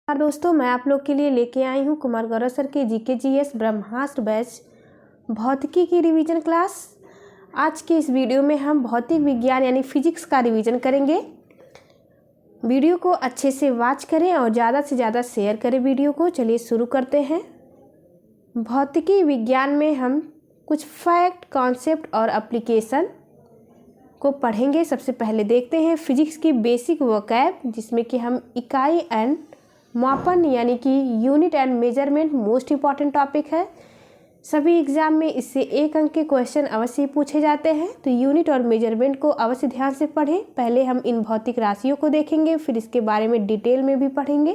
दोस्तों, मैं आप लोग के लिए लेके आई हूँ कुमार गौरव सर के जीके जीएस ब्रह्मास्त्र बैच भौतिकी की रिवीजन क्लास। आज के इस वीडियो में हम भौतिक विज्ञान यानी फिजिक्स का रिवीजन करेंगे। वीडियो को अच्छे से वॉच करें और ज़्यादा से ज़्यादा शेयर करें वीडियो को। चलिए शुरू करते हैं। भौतिकी विज्ञान में हम कुछ फैक्ट, कॉन्सेप्ट और एप्लीकेशन को पढ़ेंगे। सबसे पहले देखते हैं फिजिक्स की बेसिक वोकैब, जिसमें कि हम इकाई एंड मापन यानी कि unit and measurement most important topic है। सभी एग्जाम में इससे 1 अंक के क्वेश्चन अवश्य पूछे जाते हैं, तो यूनिट और मेजरमेंट को अवश्य ध्यान से पढ़ें। पहले हम इन भौतिक राशियों को देखेंगे, फिर इसके बारे में डिटेल में भी पढ़ेंगे।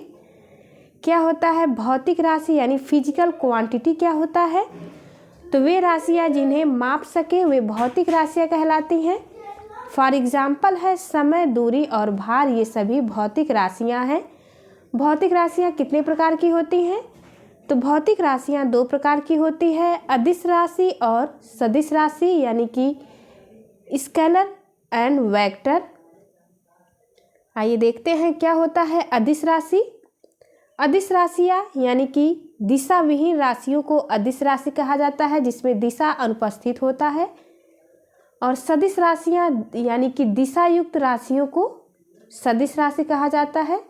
क्या होता है भौतिक राशि यानी फिजिकल क्वांटिटी क्या होता है? तो वे राशियाँ जिन्हें माप सके वे भौतिक राशियाँ कहलाती हैं। फॉर एग्जाम्पल है समय, दूरी और भार, ये सभी भौतिक राशियाँ हैं। भौतिक राशियाँ कितने प्रकार की होती हैं? तो भौतिक राशियाँ 2 प्रकार की होती है, अदिश राशि और सदिश राशि यानी कि स्केलर एंड वेक्टर। आइए देखते हैं क्या होता है अदिश राशि। अदिश राशियाँ यानी कि दिशा विहीन राशियों को अदिश राशि कहा जाता है, जिसमें दिशा अनुपस्थित होता है। और सदिश राशियाँ यानी कि दिशा युक्त राशियों को सदिश राशि कहा जाता है।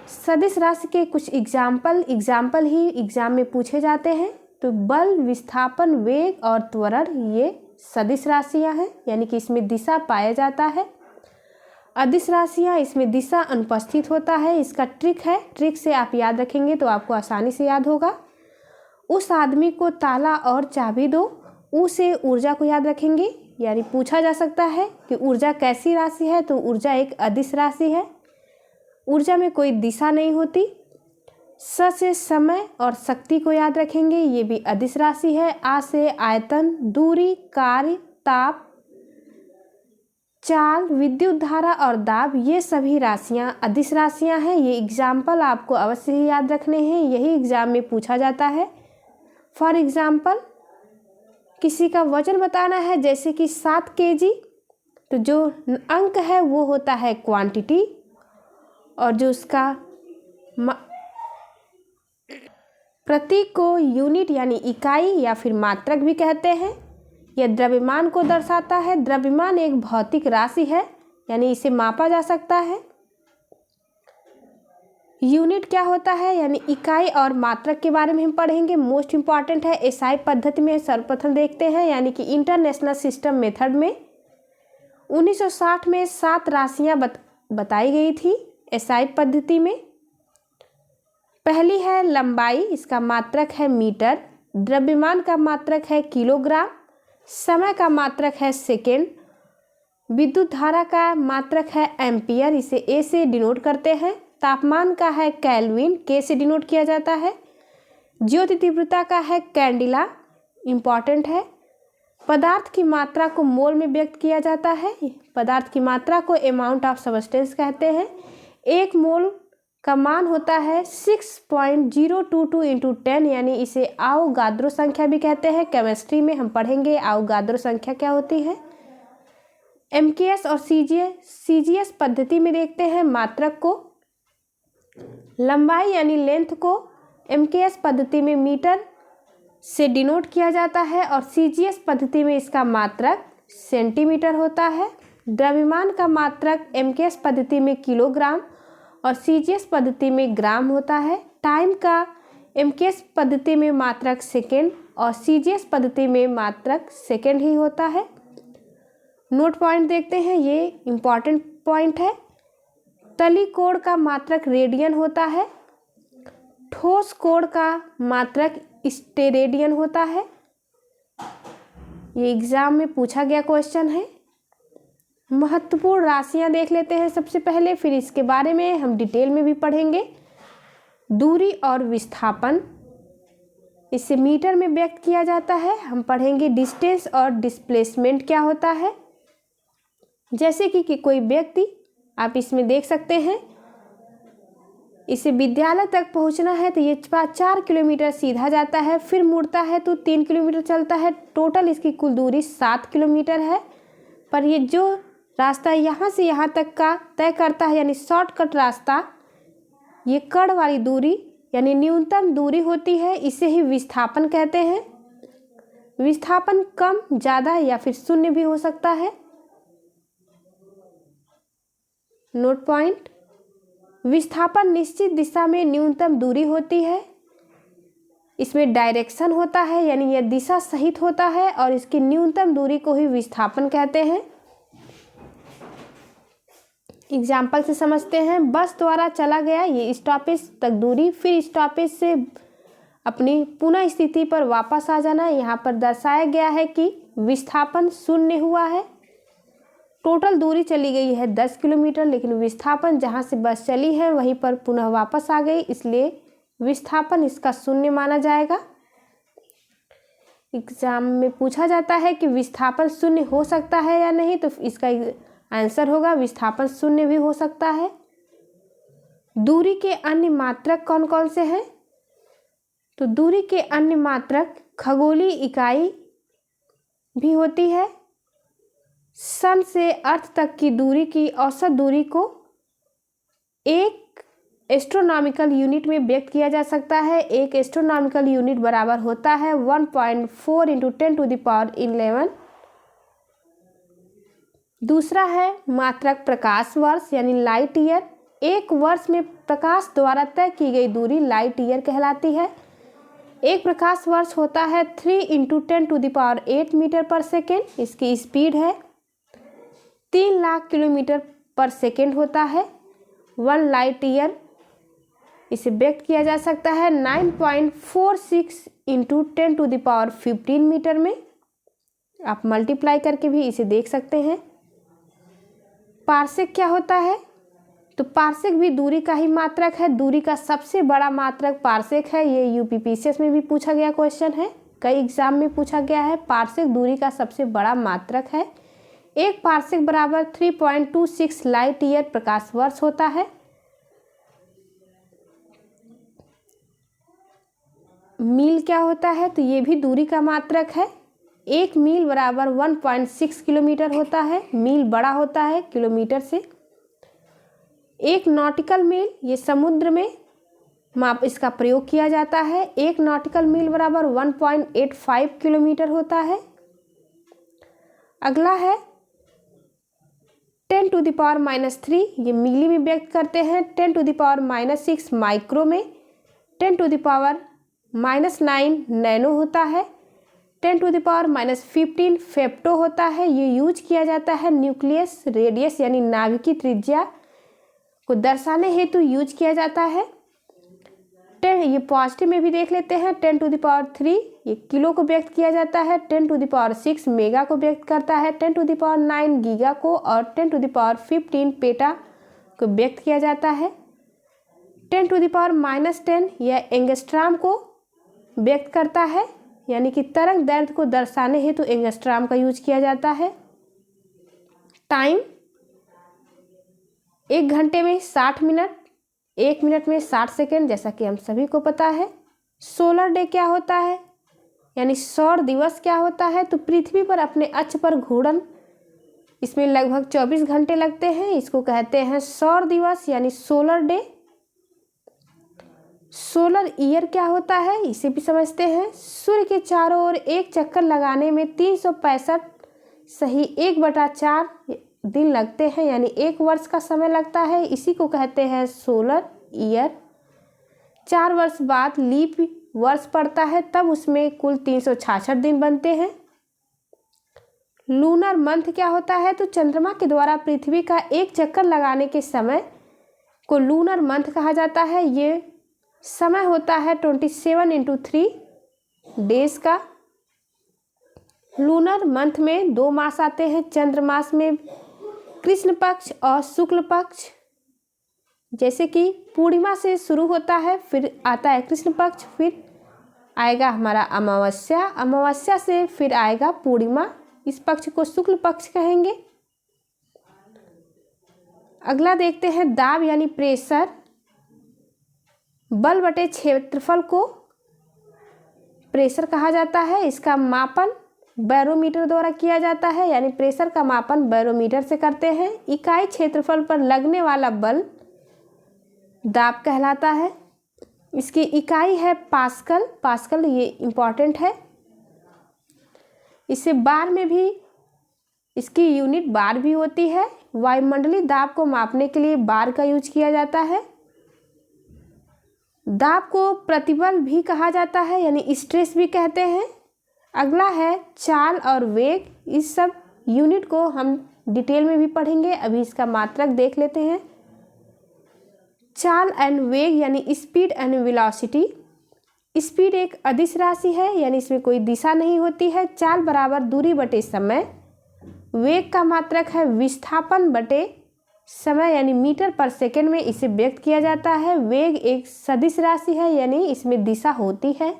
सदिश राशि के कुछ एग्जाम्पल ही एग्जाम में पूछे जाते हैं। तो बल, विस्थापन, वेग और त्वरण ये सदिश राशियां हैं, यानी कि इसमें दिशा पाया जाता है। अदिश राशियां इसमें दिशा अनुपस्थित होता है। इसका ट्रिक से आप याद रखेंगे तो आपको आसानी से याद होगा। उस आदमी को ताला और चाबी दो, ऊ से ऊर्जा को याद रखेंगे। यानी पूछा जा सकता है कि ऊर्जा कैसी राशि है, तो ऊर्जा एक अदिश राशि है। ऊर्जा में कोई दिशा नहीं होती। स से समय और शक्ति को याद रखेंगे, ये भी अदिश राशि है। आ से आयतन, दूरी, कार्य, ताप, चाल, विद्युत धारा और दाब, ये सभी राशियां अदिश राशियां हैं। ये एग्जाम्पल आपको अवश्य ही याद रखने हैं, यही एग्जाम में पूछा जाता है। फॉर एग्जाम्पल किसी का वजन बताना है, जैसे कि 7 kg, तो जो अंक है वो होता है क्वांटिटी, और जो उसका प्रतीक को यूनिट यानी इकाई या फिर मात्रक भी कहते हैं। यह द्रव्यमान को दर्शाता है। द्रव्यमान एक भौतिक राशि है, यानी इसे मापा जा सकता है। यूनिट क्या होता है यानी इकाई और मात्रक के बारे में हम पढ़ेंगे, मोस्ट इम्पॉर्टेंट है। एसआई पद्धति में सर्वप्रथम देखते हैं, यानी कि इंटरनेशनल सिस्टम मेथड में 1960 में 7 राशियां बताई गई थी एसआई पद्धति में। पहली है लंबाई, इसका मात्रक है मीटर। द्रव्यमान का मात्रक है किलोग्राम। समय का मात्रक है सेकेंड। विद्युत धारा का मात्रक है एम्पियर, इसे ए से डिनोट करते हैं। तापमान का है केल्विन, के से डिनोट किया जाता है। ज्योति तीव्रता का है कैंडिला, इम्पॉर्टेंट है। पदार्थ की मात्रा को मोल में व्यक्त किया जाता है। पदार्थ की मात्रा को अमाउंट ऑफ सब्सटेंस कहते हैं। 1 मोल का मान होता है 6.022 × 10, यानी इसे आवोगाद्रो संख्या भी कहते हैं। केमिस्ट्री में हम पढ़ेंगे आवोगाद्रो संख्या क्या होती है। एमकेएस और सीजीएस पद्धति में देखते हैं मात्रक को। लंबाई यानी लेंथ को एमकेएस पद्धति में मीटर से डिनोट किया जाता है, और सीजीएस पद्धति में इसका मात्रक सेंटीमीटर होता है। द्रव्यमान का मात्रक एमकेएस पद्धति में किलोग्राम और सीजीएस पद्धति में ग्राम होता है। टाइम का एमकेएस पद्धति में मात्रक सेकेंड और सीजीएस पद्धति में मात्रक सेकेंड ही होता है। नोट पॉइंट देखते हैं, ये इम्पॉर्टेंट पॉइंट है। तली कोण का मात्रक रेडियन होता है। ठोस कोण का मात्रक स्टेरेडियन होता है। ये एग्जाम में पूछा गया क्वेश्चन है। महत्वपूर्ण राशियां देख लेते हैं सबसे पहले, फिर इसके बारे में हम डिटेल में भी पढ़ेंगे। दूरी और विस्थापन, इसे मीटर में व्यक्त किया जाता है। हम पढ़ेंगे डिस्टेंस और डिस्प्लेसमेंट क्या होता है। जैसे कि कोई व्यक्ति, आप इसमें देख सकते हैं, इसे विद्यालय तक पहुंचना है तो ये 4 किलोमीटर सीधा जाता है, फिर मुड़ता है तो 3 किलोमीटर चलता है। टोटल इसकी कुल दूरी 7 किलोमीटर है। पर ये जो रास्ता यहाँ से यहाँ तक का तय करता है, यानी शॉर्टकट रास्ता, ये कण वाली दूरी यानी न्यूनतम दूरी होती है, इसे ही विस्थापन कहते हैं। विस्थापन कम, ज़्यादा या फिर शून्य भी हो सकता है। नोट पॉइंट, विस्थापन निश्चित दिशा में न्यूनतम दूरी होती है। इसमें डायरेक्शन होता है यानी यह दिशा सहित होता है और इसकी न्यूनतम दूरी को ही विस्थापन कहते हैं। एग्जाम्पल से समझते हैं। बस द्वारा चला गया ये स्टॉपेज तक दूरी, फिर स्टॉपेज से अपनी पुनः स्थिति पर वापस आ जाना। यहाँ पर दर्शाया गया है कि विस्थापन शून्य हुआ है। टोटल दूरी चली गई है 10 किलोमीटर, लेकिन विस्थापन जहाँ से बस चली है वहीं पर पुनः वापस आ गई, इसलिए विस्थापन इसका शून्य माना जाएगा। एग्जाम में पूछा जाता है कि विस्थापन शून्य हो सकता है या नहीं, तो इसका आंसर होगा विस्थापन शून्य भी हो सकता है। दूरी के अन्य मात्रक कौन कौन से हैं? तो दूरी के अन्य मात्रक खगोलीय इकाई भी होती है। सन से अर्थ तक की दूरी की औसत दूरी को एक एस्ट्रोनॉमिकल यूनिट में व्यक्त किया जा सकता है। एक एस्ट्रोनॉमिकल यूनिट बराबर होता है 1.4 × 10⁻11। दूसरा है मात्रक प्रकाश वर्ष यानी लाइट ईयर। एक वर्ष में प्रकाश द्वारा तय की गई दूरी लाइट ईयर कहलाती है। एक प्रकाश वर्ष होता है 3 × 10⁸ मीटर पर सेकेंड। इसकी स्पीड है 3 लाख किलोमीटर पर सेकेंड होता है। 1 लाइट ईयर इसे व्यक्त किया जा सकता है 9.46 × 10⁻15 मीटर में। आप मल्टीप्लाई करके भी इसे देख सकते हैं। पार्सेक क्या होता है? तो पार्सेक भी दूरी का ही मात्रक है। दूरी का सबसे बड़ा मात्रक पार्सेक है। ये यूपीपीसीएस में भी पूछा गया क्वेश्चन है, कई एग्जाम में पूछा गया है। पार्सेक दूरी का सबसे बड़ा मात्रक है। एक पार्सेक बराबर 3.26 लाइट ईयर प्रकाश वर्ष होता है। मील क्या होता है? तो ये भी दूरी का मात्रक है। एक मील बराबर 1.6 किलोमीटर होता है। मील बड़ा होता है किलोमीटर से। एक नॉटिकल मील, ये समुद्र में माप इसका प्रयोग किया जाता है। एक नॉटिकल मील बराबर 1.85 किलोमीटर होता है। अगला है 10⁻⁻3, ये मिली में व्यक्त करते हैं। 10⁻⁻6 माइक्रो में। 10⁻⁻9 नैनो होता है। 10⁻⁻15 फेप्टो होता है। ये यूज किया जाता है न्यूक्लियस रेडियस यानी नाभिकीय त्रिज्या को दर्शाने हेतु यूज किया जाता है। ये पॉजिटिव में भी देख लेते हैं। 10⁻3 ये किलो को व्यक्त किया जाता है। 10⁻6 मेगा को व्यक्त करता है। 10�9 गीगा को और 10⁻15 पेटा को व्यक्त किया जाता है। 10⁻−10 यह एंगस्ट्राम को व्यक्त करता है, यानी कि तरंग दैर्ध्य को दर्शाने हेतु एंगस्ट्राम का यूज किया जाता है। टाइम 1 घंटे में 60 मिनट, 1 मिनट में 60 सेकेंड, जैसा कि हम सभी को पता है। सोलर डे क्या होता है, यानी सौर दिवस क्या होता है? तो पृथ्वी पर अपने अक्ष पर घूर्णन, इसमें लगभग 24 घंटे लगते हैं। इसको कहते हैं सौर दिवस यानी सोलर डे। सोलर ईयर क्या होता है, इसे भी समझते हैं। सूर्य के चारों ओर एक चक्कर लगाने में 365 सही 1/4 दिन लगते हैं, यानी 1 वर्ष का समय लगता है। इसी को कहते हैं सोलर ईयर। 4 वर्ष बाद लीप वर्ष पड़ता है, तब उसमें कुल 366 दिन बनते हैं। लूनर मंथ क्या होता है? तो चंद्रमा के द्वारा पृथ्वी का एक चक्कर लगाने के समय को लूनर मंथ कहा जाता है। ये समय होता है 27 × 3 डेज का। लूनर मंथ में 2 मास आते हैं। चंद्र मास में कृष्ण पक्ष और शुक्ल पक्ष, जैसे कि पूर्णिमा से शुरू होता है, फिर आता है कृष्ण पक्ष, फिर आएगा हमारा अमावस्या, अमावस्या से फिर आएगा पूर्णिमा। इस पक्ष को शुक्ल पक्ष कहेंगे। अगला देखते हैं दाब यानी प्रेशर। बल बटे क्षेत्रफल को प्रेशर कहा जाता है। इसका मापन बैरोमीटर द्वारा किया जाता है, यानी प्रेशर का मापन बैरोमीटर से करते हैं। इकाई क्षेत्रफल पर लगने वाला बल दाब कहलाता है। इसकी इकाई है पास्कल, पास्कल ये इम्पॉर्टेंट है। इसे बार में भी, इसकी यूनिट बार भी होती है। वायुमंडलीय दाब को मापने के लिए बार का यूज किया जाता है। दाब को प्रतिबल भी कहा जाता है, यानी स्ट्रेस भी कहते हैं। अगला है चाल और वेग। इस सब यूनिट को हम डिटेल में भी पढ़ेंगे, अभी इसका मात्रक देख लेते हैं। चाल एंड वेग यानी स्पीड एंड वेलोसिटी। स्पीड एक अदिश राशि है, यानी इसमें कोई दिशा नहीं होती है। चाल बराबर दूरी बटे समय। वेग का मात्रक है विस्थापन बटे समय, यानी मीटर पर सेकंड में इसे व्यक्त किया जाता है। वेग एक सदिश राशि है, यानी इसमें दिशा होती है।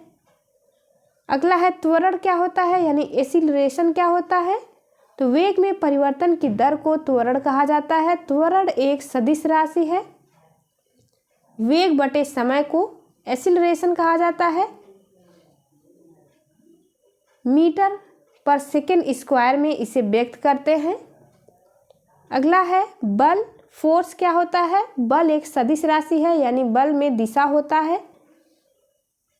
अगला है त्वरण क्या होता है, यानी एक्सीलरेशन क्या होता है। तो वेग में परिवर्तन की दर को त्वरण कहा जाता है। त्वरण एक सदिश राशि है। वेग बटे समय को एक्सीलरेशन कहा जाता है। मीटर पर सेकेंड स्क्वायर में इसे व्यक्त करते हैं। अगला है बल, फोर्स क्या होता है। बल एक सदिश राशि है, यानी बल में दिशा होता है।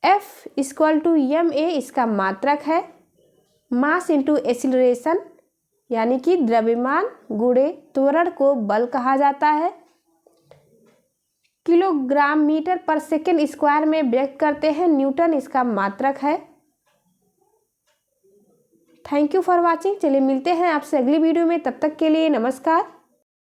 F = ma इसका मात्रक है। मास इंटू एक्सीलरेशन, यानी कि द्रव्यमान गुणे त्वरण को बल कहा जाता है। किलोग्राम मीटर पर सेकेंड स्क्वायर में व्यक्त करते हैं। न्यूटन इसका मात्रक है। Thank you for watching. चलिए मिलते हैं आपसे अगली वीडियो में, तब तक के लिए नमस्कार।